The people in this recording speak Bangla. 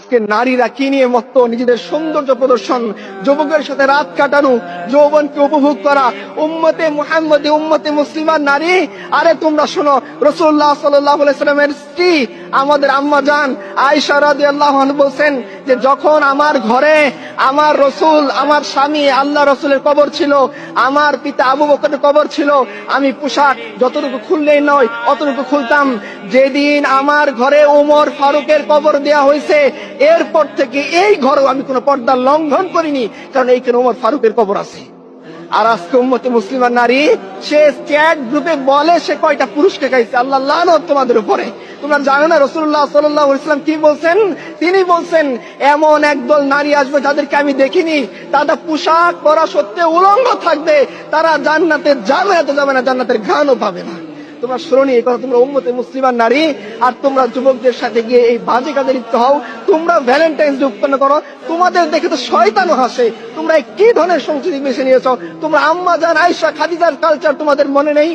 আজকে নারীরা কি নিয়ে মত্ত, নিজেদের সৌন্দর্য প্রদর্শন, যুবকের সাথে রাত কাটানো, যৌবনকে উপভোগ করা। উম্মতে মুহাম্মদী, উম্মতে মুসলিমান নারী, আরে তোমরা শোনো, রাসূলুল্লাহ সাল্লাল্লাহু আলাইহি সাল্লামের স্ত্রী আমাদের আম্মা জান আয়েশা রাদিয়াল্লাহু আনহা বলছেন যে যখন আমার ঘরে আমার রসুল, আমার স্বামী আল্লাহ রসুলের কবর ছিল, আমার পিতা আবু বকরের কবর ছিল, আমি পোশাক যতটুকু খুললেই নয় অতটুকু খুলতাম। যেদিন আমার ঘরে ওমর ফারুকের কবর দেয়া হয়েছে, এরপর থেকে এই ঘরেও আমি কোনো পর্দা লঙ্ঘন করিনি, কারণ এইখানে ওমর ফারুকের কবর আছে। আর আজকে উম্মতে মুসলিমান নারী, সে চ্যাট গ্রুপে বলে সে কয়টা পুরুষকে খাইছে। আল্লাহ লানত তোমাদের উপরে। তোমরা জানো না রাসূলুল্লাহ সাল্লাল্লাহু আলাইহি ওয়াসাল্লাম কি বলছেন? তিনি বলছেন এমন একদল নারী আসবে যাদেরকে আমি দেখিনি, তারা পোশাক পরা সত্ত্বেও উলঙ্গ থাকবে, তারা জান্নাতে যাবে না, তো যাবে না, জান্নাতের ঘ্রাণও পাবে না। তোমরা শুনোনি এই কথা? তোমরা উম্মতে মুসলিমান নারী, আর তোমরা যুবকদের সাথে গিয়ে এই বাজে কাজে লিপ্ত হও। তোমরা ভ্যালেন্টাইন্স ডে উৎপন্ন করো, তোমাদের দেখে তো শয়তানও হাসে। তোমরা কি ধরনের সংস্কৃতি বেছে নিয়েছো? তোমরা আম্মা জান আয়েশা খাদিজার কালচার তোমাদের মনে নেই?